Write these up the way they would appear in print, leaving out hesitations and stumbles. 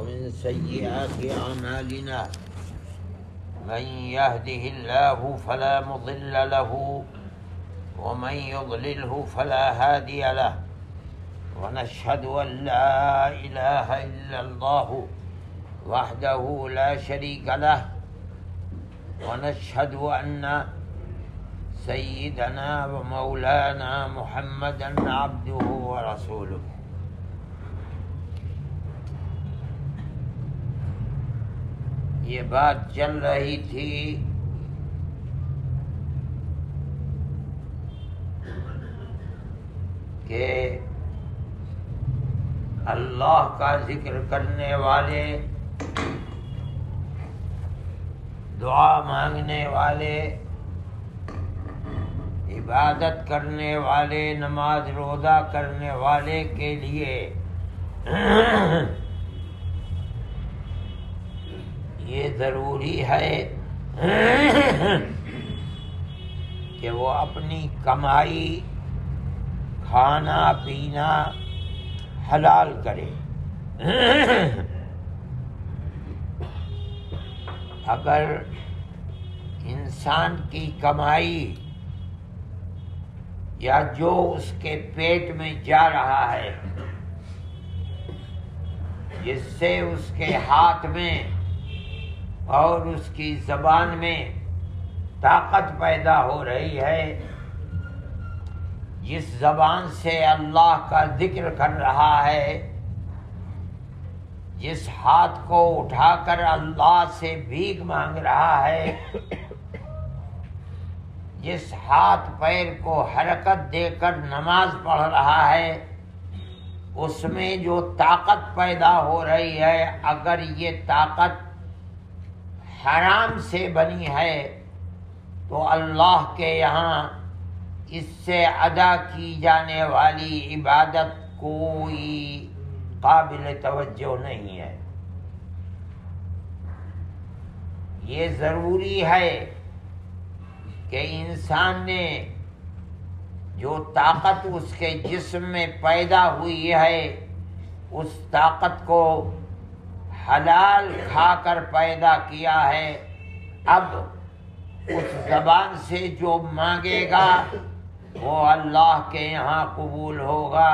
ومن سيئات أعمالنا من يهده الله فلا مضل له ومن يضلله فلا هادي له ونشهد أن لا إله إلا الله وحده لا شريك له ونشهد أن سيدنا ومولانا محمدا عبده ورسوله. یہ بات چل رہی تھی کہ اللہ کا ذکر کرنے والے، دعا مانگنے والے، عبادت کرنے والے، نماز روزہ کرنے والے کے لیے یہ ضروری ہے کہ وہ اپنی کمائی، کھانا پینا حلال کرے۔ اگر انسان کی کمائی یا جو اس کے پیٹ میں جا رہا ہے، جس سے اس کے ہاتھ میں اور اس کی زبان میں طاقت پیدا ہو رہی ہے، جس زبان سے اللہ کا ذکر کر رہا ہے، جس ہاتھ کو اٹھا کر اللہ سے بھیک مانگ رہا ہے، جس ہاتھ پیر کو حرکت دے کر نماز پڑھ رہا ہے، اس میں جو طاقت پیدا ہو رہی ہے، اگر یہ طاقت حرام سے بنی ہے تو اللہ کے یہاں اس سے ادا کی جانے والی عبادت کوئی قابل توجہ نہیں ہے۔ یہ ضروری ہے کہ انسان نے جو طاقت اس کے جسم میں پیدا ہوئی ہے، اس طاقت کو حلال کھا کر پیدا کیا ہے، اب اس زبان سے جو مانگے گا وہ اللہ کے یہاں قبول ہوگا،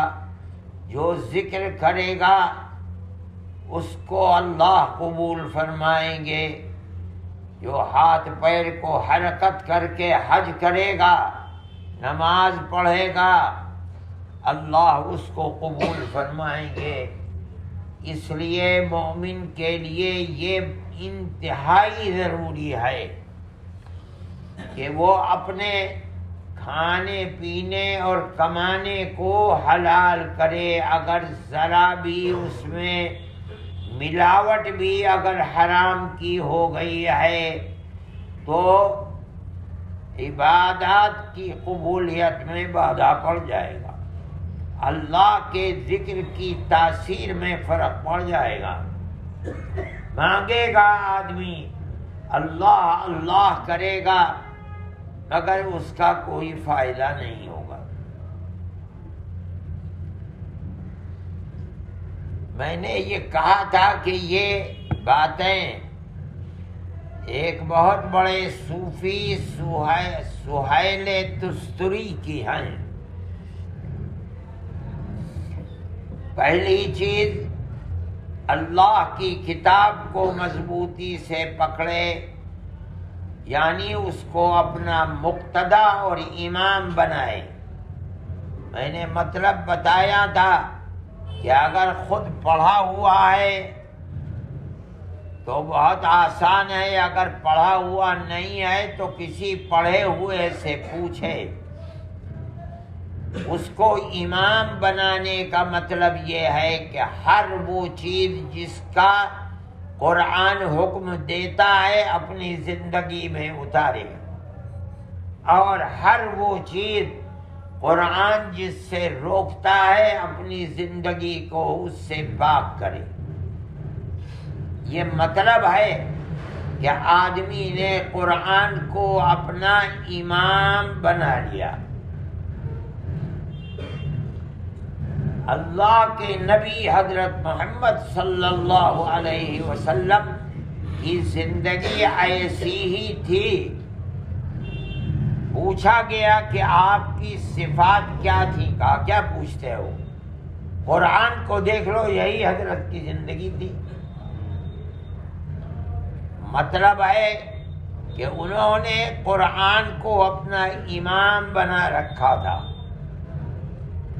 جو ذکر کرے گا اس کو اللہ قبول فرمائیں گے، جو ہاتھ پیر کو حرکت کر کے حج کرے گا، نماز پڑھے گا، اللہ اس کو قبول فرمائیں گے۔ اس لیے مومن کے لیے یہ انتہائی ضروری ہے کہ وہ اپنے کھانے پینے اور کمانے کو حلال کرے۔ اگر ذرا بھی اس میں ملاوٹ بھی اگر حرام کی ہو گئی ہے تو عبادات کی قبولیت میں بادھا پڑ جائے گا، اللہ کے ذکر کی تاثیر میں فرق پڑ جائے گا۔ مانگے گا آدمی، اللہ اللہ کرے گا، مگر اس کا کوئی فائدہ نہیں ہوگا۔ میں نے یہ کہا تھا کہ یہ باتیں ایک بہت بڑے صوفی سہیل تستری کی ہیں۔ پہلی چیز، اللہ کی کتاب کو مضبوطی سے پکڑے، یعنی اس کو اپنا مقتدا اور امام بنائے۔ میں نے مطلب بتایا تھا کہ اگر خود پڑھا ہوا ہے تو بہت آسان ہے، اگر پڑھا ہوا نہیں ہے تو کسی پڑھے ہوئے سے پوچھے۔ اس کو امام بنانے کا مطلب یہ ہے کہ ہر وہ چیز جس کا قرآن حکم دیتا ہے اپنی زندگی میں اتارے، اور ہر وہ چیز قرآن جس سے روکتا ہے اپنی زندگی کو اس سے پاک کرے۔ یہ مطلب ہے کہ آدمی نے قرآن کو اپنا امام بنا لیا۔ اللہ کے نبی حضرت محمد صلی اللہ علیہ وسلم کی زندگی ایسی ہی تھی۔ پوچھا گیا کہ آپ کی صفات کیا تھی؟ کہا کیا پوچھتے ہو، قرآن کو دیکھ لو، یہی حضرت کی زندگی تھی۔ مطلب ہے کہ انہوں نے قرآن کو اپنا امام بنا رکھا تھا۔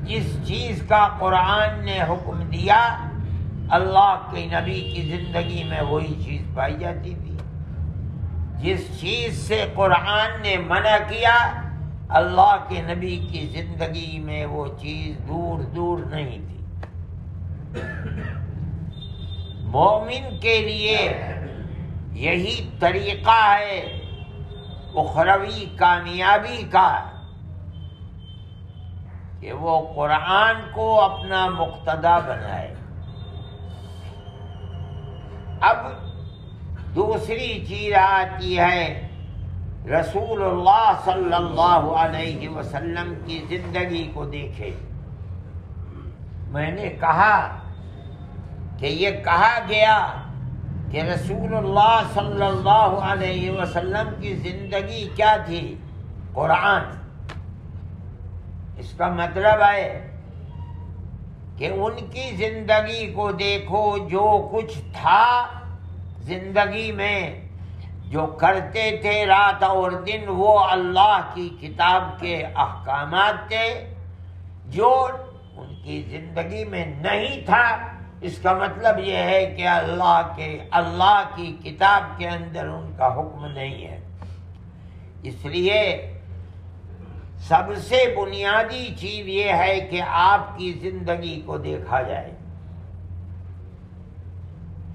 جس چیز کا قرآن نے حکم دیا اللہ کے نبی کی زندگی میں وہی چیز پائی جاتی تھی۔ جس چیز سے قرآن نے منع کیا اللہ کے نبی کی زندگی میں وہ چیز دور دور نہیں تھی۔ مومن کے لیے یہی طریقہ ہے اخروی کامیابی کا کہ وہ قرآن کو اپنا مقتدا بنائے۔ اب دوسری چیز آتی ہے رسول اللہ صلی اللہ علیہ وسلم کی زندگی کو دیکھے۔ میں نے کہا کہ یہ کہا گیا کہ رسول اللہ صلی اللہ علیہ وسلم کی زندگی کیا تھی؟ قرآن۔ اس کا مطلب ہے کہ ان کی زندگی کو دیکھو، جو کچھ تھا زندگی میں، جو کرتے تھے رات اور دن، وہ اللہ کی کتاب کے احکامات تھے۔ جو ان کی زندگی میں نہیں تھا، اس کا مطلب یہ ہے کہ اللہ کی کتاب کے اندر ان کا حکم نہیں ہے۔ اس لیے سب سے بنیادی چیز یہ ہے کہ آپ کی زندگی کو دیکھا جائے۔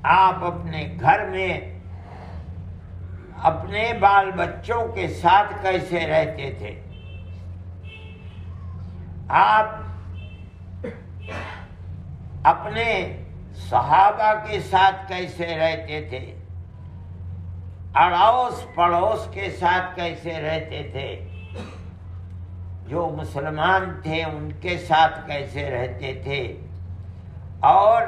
آپ اپنے گھر میں اپنے بال بچوں کے ساتھ کیسے رہتے تھے؟ آپ اپنے صحابہ کے ساتھ کیسے رہتے تھے؟ اڑوس پڑوس کے ساتھ کیسے رہتے تھے؟ جو مسلمان تھے ان کے ساتھ کیسے رہتے تھے؟ اور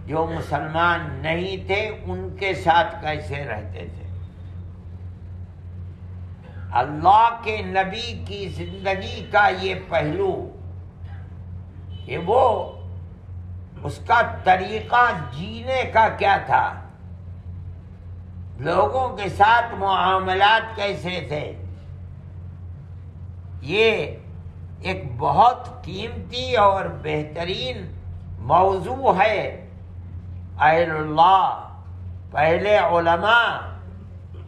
جو مسلمان نہیں تھے ان کے ساتھ کیسے رہتے تھے؟ اللہ کے نبی کی زندگی کا یہ پہلو کہ وہ اس کا طریقہ جینے کا کیا تھا، لوگوں کے ساتھ معاملات کیسے تھے، یہ ایک بہت قیمتی اور بہترین موضوع ہے۔ اہل اللہ، پہلے علماء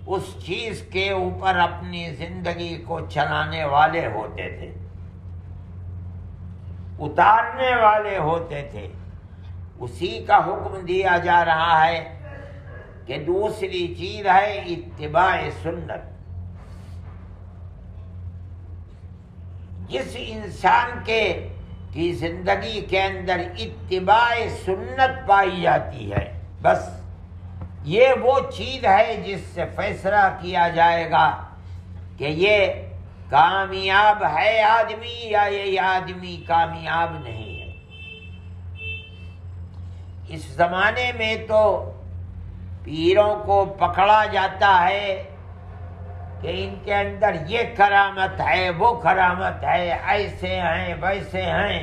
اس چیز کے اوپر اپنی زندگی کو چلانے والے ہوتے تھے، اتارنے والے ہوتے تھے۔ اسی کا حکم دیا جا رہا ہے کہ دوسری چیز ہے اتباع سنت۔ جس انسان کی زندگی کے اندر اتباع سنت پائی جاتی ہے، بس یہ وہ چیز ہے جس سے فیصلہ کیا جائے گا کہ یہ کامیاب ہے آدمی یا یہ آدمی کامیاب نہیں ہے۔ اس زمانے میں تو پیروں کو پکڑا جاتا ہے کہ ان کے اندر یہ کرامت ہے، وہ کرامت ہے، ایسے ہیں ویسے ہیں،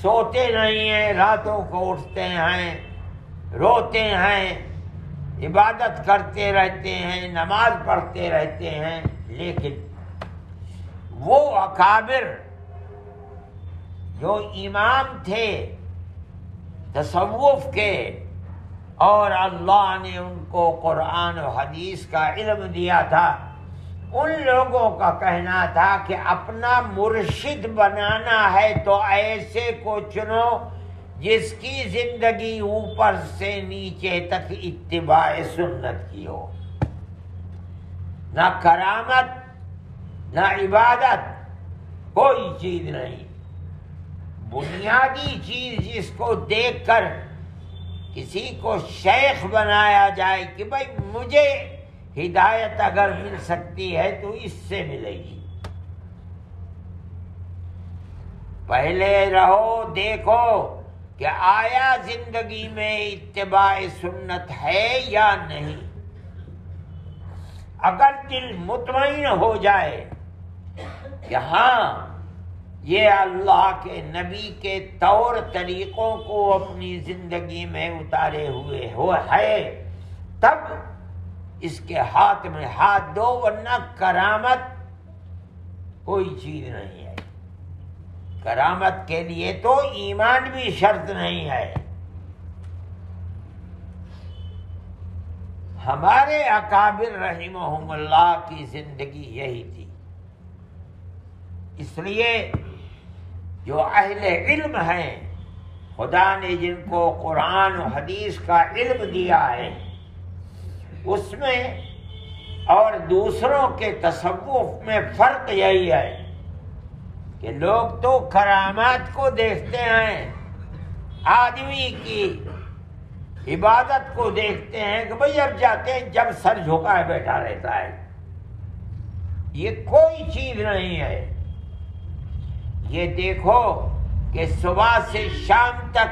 سوتے نہیں ہیں، راتوں کو اٹھتے ہیں، روتے ہیں، عبادت کرتے رہتے ہیں، نماز پڑھتے رہتے ہیں، لیکن وہ اکابر جو امام تھے تصوف کے اور اللہ نے ان کو قرآن و حدیث کا علم دیا تھا، ان لوگوں کا کہنا تھا کہ اپنا مرشد بنانا ہے تو ایسے کو چنو جس کی زندگی اوپر سے نیچے تک اتباع سنت کی ہو، نہ کرامت نہ عبادت، کوئی چیز نہیں۔ بنیادی چیز جس کو دیکھ کر کسی کو شیخ بنایا جائے کہ بھائی مجھے ہدایت اگر مل سکتی ہے تو اس سے ملے گی، پہلے رہو، دیکھو کہ آیا زندگی میں اتباع سنت ہے یا نہیں۔ اگر دل مطمئن ہو جائے کہ ہاں یہ اللہ کے نبی کے طور طریقوں کو اپنی زندگی میں اتارے ہوئے ہے، تب اس کے ہاتھ میں ہاتھ دو، ورنہ کرامت کوئی چیز نہیں ہے۔ کرامت کے لیے تو ایمان بھی شرط نہیں ہے۔ ہمارے اکابر رحمہم اللہ کی زندگی یہی تھی۔ اس لیے جو اہل علم ہیں، خدا نے جن کو قرآن و حدیث کا علم دیا ہے، اس میں اور دوسروں کے تصوف میں فرق یہی ہے کہ لوگ تو کرامات کو دیکھتے ہیں، آدمی کی عبادت کو دیکھتے ہیں کہ بھئی اب جاتے ہیں جب سر جھکائے بیٹھا رہتا ہے، یہ کوئی چیز نہیں ہے۔ یہ دیکھو کہ صبح سے شام تک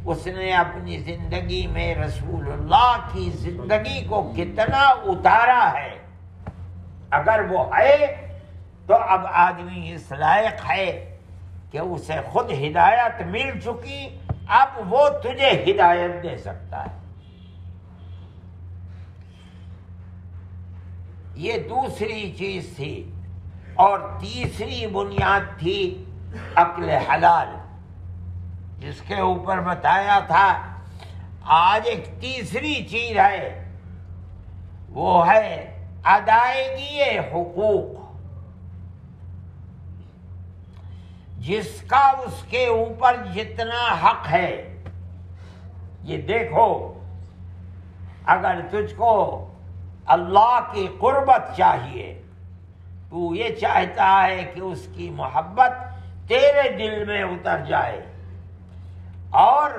اس نے اپنی زندگی میں رسول اللہ کی زندگی کو کتنا اتارا ہے۔ اگر وہ ہے تو اب آدمی اس لائق ہے کہ اسے خود ہدایت مل چکی، اب وہ تجھے ہدایت دے سکتا ہے۔ یہ دوسری چیز تھی۔ اور تیسری بنیاد تھی عقل حلال، جس کے اوپر بتایا تھا۔ آج ایک تیسری چیز ہے، وہ ہے ادائیگی حقوق، جس کا اس کے اوپر جتنا حق ہے۔ یہ دیکھو، اگر تجھ کو اللہ کی قربت چاہیے، تو یہ چاہتا ہے کہ اس کی محبت تیرے دل میں اتر جائے، اور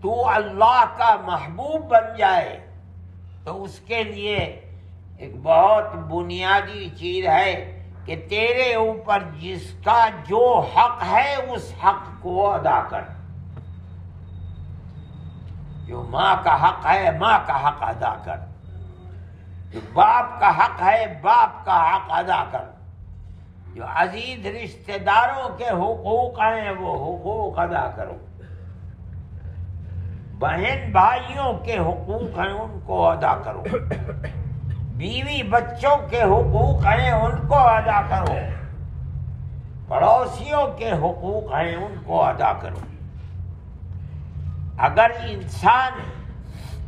تو اللہ کا محبوب بن جائے، تو اس کے لیے ایک بہت بنیادی چیز ہے کہ تیرے اوپر جس کا جو حق ہے اس حق کو ادا کر۔ جو ماں کا حق ہے ماں کا حق ادا کر، جو باپ کا حق ہے باپ کا حق ادا کر، جو عزیز رشتہ داروں کے حقوق ہیں وہ حقوق ادا کرو، بہن بھائیوں کے حقوق ہیں ان کو ادا کرو، بیوی بچوں کے حقوق ہیں ان کو ادا کرو، پڑوسیوں کے حقوق ہیں ان کو ادا کرو۔ اگر انسان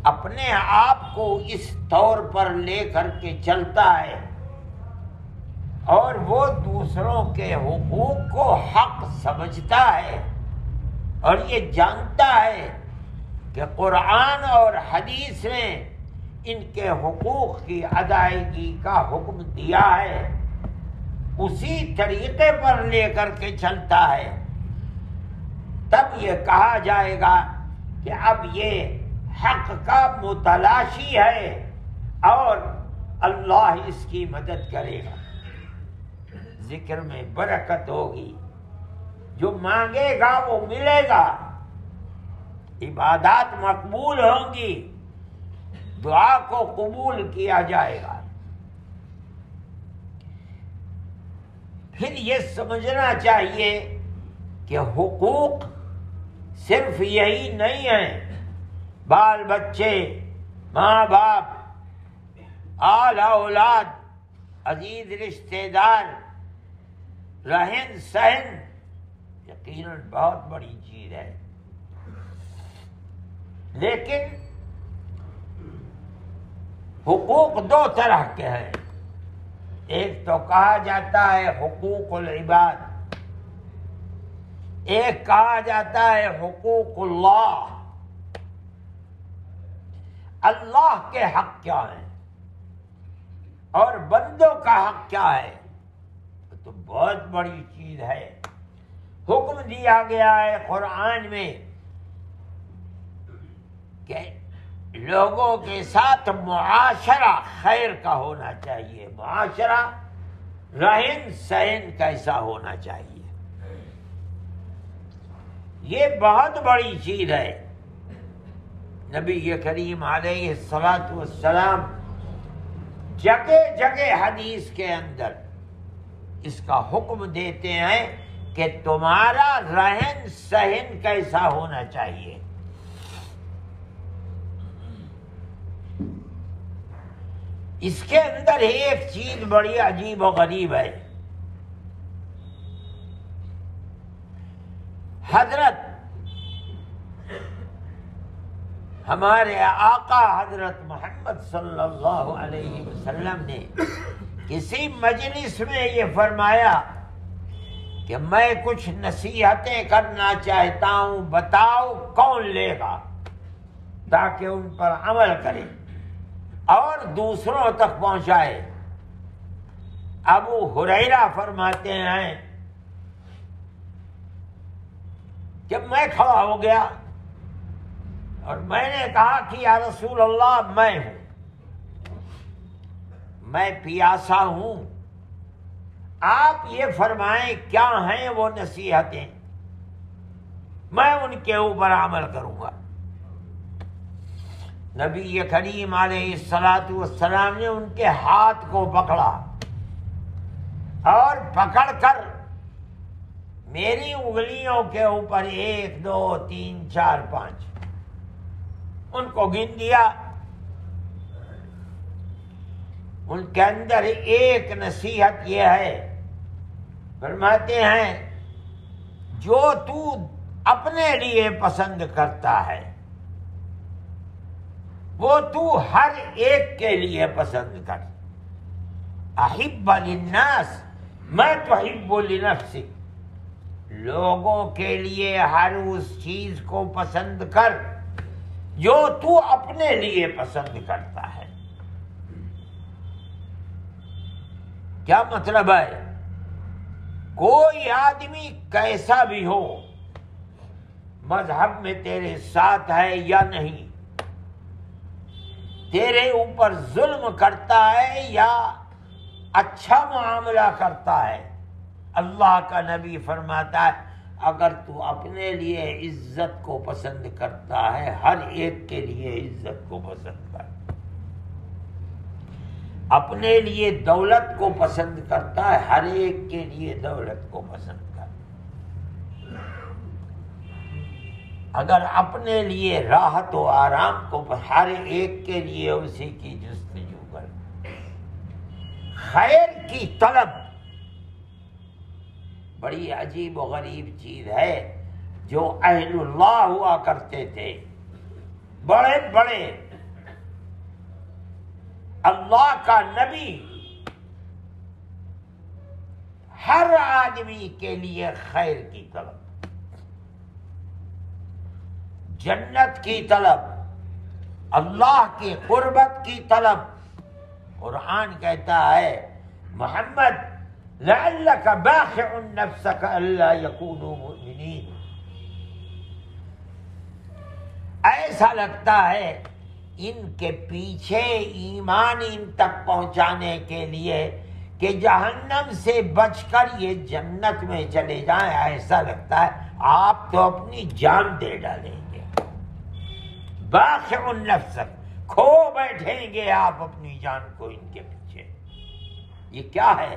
اپنے آپ کو اس طور پر لے کر کے چلتا ہے اور وہ دوسروں کے حقوق کو حق سمجھتا ہے، اور یہ جانتا ہے کہ قرآن اور حدیث نے ان کے حقوق کی ادائیگی کا حکم دیا ہے، اسی طریقے پر لے کر کے چلتا ہے، تب یہ کہا جائے گا کہ اب یہ حق کا متلاشی ہے اور اللہ اس کی مدد کرے گا، ذکر میں برکت ہوگی، جو مانگے گا وہ ملے گا، عبادات مقبول ہوں گی، دعا کو قبول کیا جائے گا۔ پھر یہ سمجھنا چاہیے کہ حقوق صرف یہی نہیں ہیں، بال بچے، ماں باپ، آل اولاد، عزیز رشتہ دار، رہن سہن یقیناً بہت بڑی چیز ہے، لیکن حقوق دو طرح کے ہیں۔ ایک تو کہا جاتا ہے حقوق العباد، ایک کہا جاتا ہے حقوق اللہ۔ اللہ کے حق کیا ہیں اور بندوں کا حق کیا ہے، تو بہت بڑی چیز ہے۔ حکم دیا گیا ہے قرآن میں کہ لوگوں کے ساتھ معاشرہ خیر کا ہونا چاہیے، معاشرہ رہن سہن کیسا ہونا چاہیے۔ یہ بہت بڑی چیز ہے۔ نبی کریم علیہ الصلاۃ والسلام جگہ جگہ حدیث کے اندر اس کا حکم دیتے ہیں کہ تمہارا رہن سہن کیسا ہونا چاہیے۔ اس کے اندر ایک چیز بڑی عجیب و غریب ہے۔ حضرت ہمارے آقا حضرت محمد صلی اللہ علیہ وسلم نے کسی مجلس میں یہ فرمایا کہ میں کچھ نصیحتیں کرنا چاہتا ہوں، بتاؤ کون لے گا، تاکہ ان پر عمل کرے اور دوسروں تک پہنچائے۔ ابو ہریرہ فرماتے ہیں کہ میں کھڑا ہو گیا اور میں نے کہا کہ یا رسول اللہ میں ہوں، میں پیاسا ہوں، آپ یہ فرمائیں کیا ہیں وہ نصیحتیں، میں ان کے اوپر عمل کروں گا۔ نبی کریم علیہ الصلاۃ والسلام نے ان کے ہاتھ کو پکڑا اور پکڑ کر میری انگلیوں کے اوپر 1 2 3 4 5 ان کو گن دیا۔ ان کے اندر ایک نصیحت یہ ہے، فرماتے ہیں جو تو اپنے لیے پسند کرتا ہے وہ تو ہر ایک کے لیے پسند کر۔ احب للناس ما تحب لنفسک، لوگوں کے لیے ہر اس چیز کو پسند کر جو تو اپنے لیے پسند کرتا ہے۔ کیا مطلب ہے؟ کوئی آدمی کیسا بھی ہو، مذہب میں تیرے ساتھ ہے یا نہیں، تیرے اوپر ظلم کرتا ہے یا اچھا معاملہ کرتا ہے، اللہ کا نبی فرماتا ہے اگر تو اپنے لیے عزت کو پسند کرتا ہے ہر ایک کے لیے عزت کو پسند کر، اپنے لیے دولت کو پسند کرتا ہے ہر ایک کے لیے دولت کو پسند کر، اگر اپنے لیے راحت و آرام کو ہر ایک کے لیے اسی کی جستجو کر۔ خیر کی طلب بڑی عجیب و غریب چیز ہے۔ جو اہل اللہ ہوا کرتے تھے، بڑے بڑے اللہ کا نبی، ہر آدمی کے لیے خیر کی طلب، جنت کی طلب، اللہ کی قربت کی طلب۔ قرآن کہتا ہے محمد لعلک باخع نفسک الا یکونوا مؤمنین، ایسا لگتا ہے ان کے پیچھے ایمان ان تک پہنچانے کے لیے کہ جہنم سے بچ کر یہ جنت میں چلے جائیں، ایسا لگتا ہے آپ تو اپنی جان دے ڈالیں گے، باخع نفسک، کھو بیٹھیں گے آپ اپنی جان کو ان کے پیچھے۔ یہ کیا ہے؟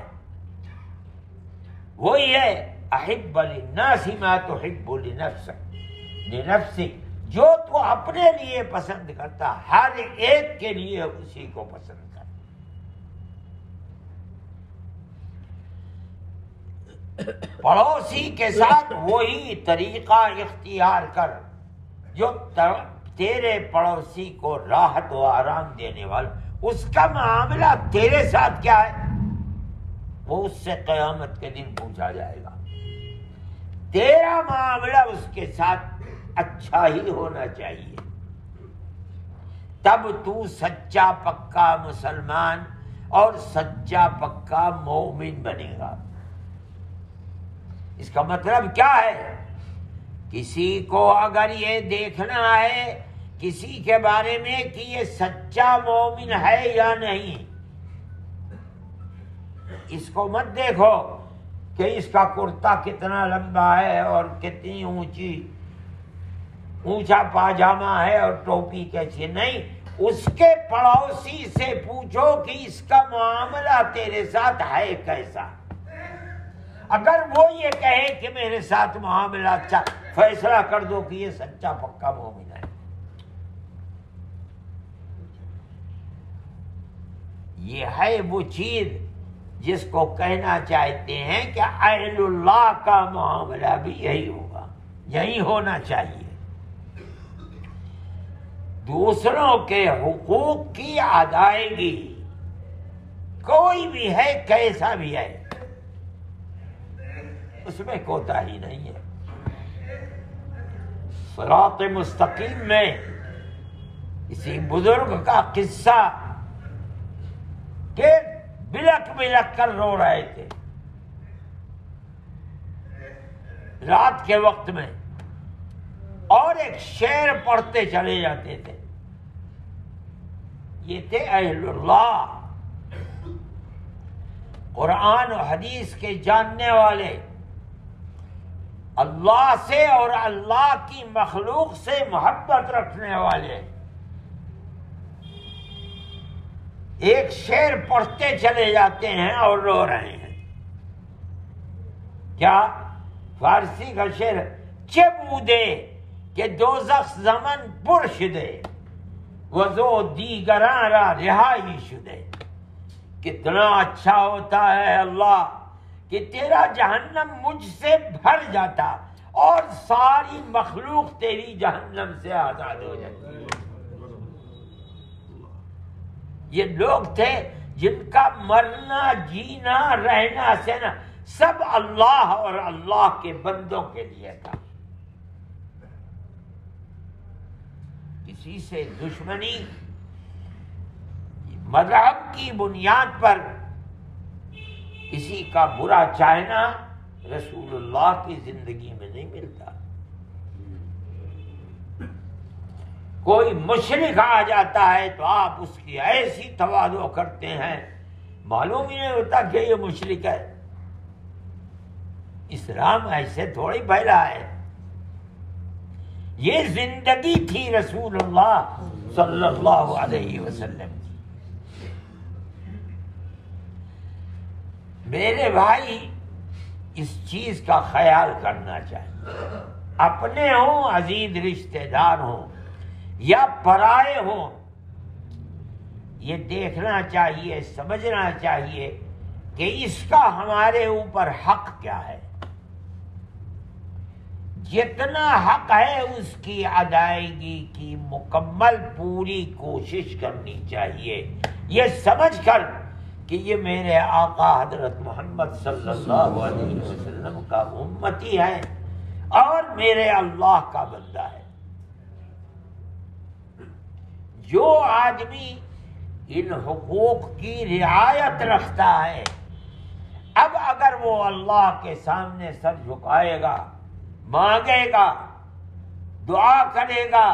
وہی ہے احب للناس ما تحب لنفسک، جو تو اپنے لیے پسند کرتا ہر ایک کے لیے اسی کو پسند کر۔ پڑوسی کے ساتھ وہی طریقہ اختیار کر جو تیرے پڑوسی کو راحت و آرام دینے والا، اس کا معاملہ تیرے ساتھ کیا ہے وہ اس سے قیامت کے دن پوچھا جائے گا۔ تیرا معاملہ اس کے ساتھ اچھا ہی ہونا چاہیے، تب تو سچا پکا مسلمان اور سچا پکا مومن بنے گا۔ اس کا مطلب کیا ہے؟ کسی کو اگر یہ دیکھنا ہے کسی کے بارے میں کہ یہ سچا مومن ہے یا نہیں، اس کو مت دیکھو کہ اس کا کرتا کتنا لمبا ہے اور کتنی اونچی اونچا پاجامہ ہے اور ٹوپی کیسی؟ نہیں، اس کے پڑوسی سے پوچھو کہ اس کا معاملہ تیرے ساتھ ہے کیسا۔ اگر وہ یہ کہے کہ میرے ساتھ معاملہ اچھا، فیصلہ کر دو کہ یہ سچا پکا مومن ہے۔ یہ ہے وہ چیز جس کو کہنا چاہتے ہیں کہ اہل اللہ کا معاملہ بھی یہی ہوگا، یہی ہونا چاہیے۔ دوسروں کے حقوق کی ادائیگی، کوئی بھی ہے کیسا بھی ہے، اس میں کوتاہی نہیں ہے۔ صراط مستقیم میں کسی بزرگ کا قصہ کہ بلک بلک کر رو رہے تھے رات کے وقت میں، اور ایک شعر پڑھتے چلے جاتے تھے۔ یہ تھے اہل اللہ، قرآن و حدیث کے جاننے والے، اللہ سے اور اللہ کی مخلوق سے محبت رکھنے والے۔ ایک شعر پڑھتے چلے جاتے ہیں اور رو رہے ہیں۔ کیا؟ فارسی کا شعر، چه بوده که دوزخ زمن پر شده وزو دیگران را رہائی شده۔ کتنا اچھا ہوتا ہے اللہ کہ تیرا جہنم مجھ سے بھر جاتا اور ساری مخلوق تیری جہنم سے آزاد ہو جاتی۔ یہ لوگ تھے جن کا مرنا، جینا، رہنا، سہنا سب اللہ اور اللہ کے بندوں کے لیے تھا۔ کسی سے دشمنی مذہب کی بنیاد پر کسی کا برا چاہنا رسول اللہ کی زندگی میں نہیں ملتا۔ کوئی مشرک آ جاتا ہے تو آپ اس کی ایسی تواضع کرتے ہیں، معلوم ہی نہیں ہوتا کہ یہ مشرک ہے۔ اسلام ایسے تھوڑی پھیلا ہے، یہ زندگی تھی رسول اللہ صلی اللہ علیہ وسلم کی۔ میرے بھائی، اس چیز کا خیال کرنا چاہیے، اپنے ہوں، عزیز رشتہ دار ہوں یا پرائے ہوں، یہ دیکھنا چاہیے، سمجھنا چاہیے کہ اس کا ہمارے اوپر حق کیا ہے۔ جتنا حق ہے اس کی ادائیگی کی مکمل پوری کوشش کرنی چاہیے، یہ سمجھ کر کہ یہ میرے آقا حضرت محمد صلی اللہ علیہ وسلم کا امتی ہے اور میرے اللہ کا بندہ ہے۔ جو آدمی ان حقوق کی رعایت رکھتا ہے، اب اگر وہ اللہ کے سامنے سر جھکائے گا، مانگے گا، دعا کرے گا،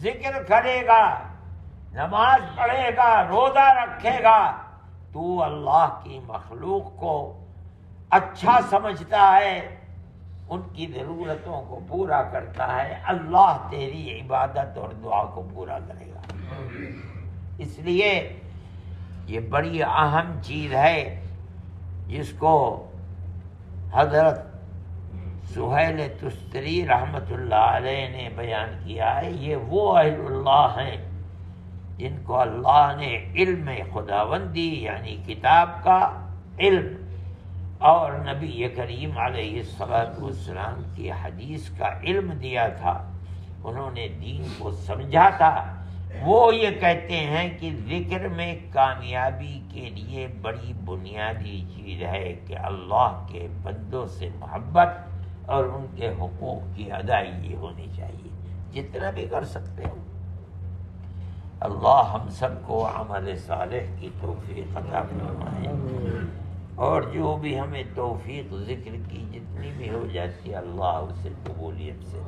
ذکر کرے گا، نماز پڑھے گا، روزہ رکھے گا، تو اللہ کی مخلوق کو اچھا سمجھتا ہے، ان کی ضرورتوں کو پورا کرتا ہے، اللہ تیری عبادت اور دعا کو پورا کرے گا۔ اس لیے یہ بڑی اہم چیز ہے جس کو حضرت سہیل تستری رحمت اللہ علیہ نے بیان کیا ہے۔ یہ وہ اہل اللہ ہیں جن کو اللہ نے علم خداوندی یعنی کتاب کا علم اور نبی کریم علیہ السلام کی حدیث کا علم دیا تھا، انہوں نے دین کو سمجھا تھا۔ وہ یہ کہتے ہیں کہ ذکر میں کامیابی کے لیے بڑی بنیادی چیز ہے کہ اللہ کے بندوں سے محبت اور ان کے حقوق کی ادائیگی ہونی چاہیے، جتنا بھی کر سکتے ہو۔ اللہ ہم سب کو عمل صالح کی توفیق عطا فرمائے، اور جو بھی ہمیں توفیق ذکر کی جتنی بھی ہو جاتی ہے اللہ اسے قبولیت سے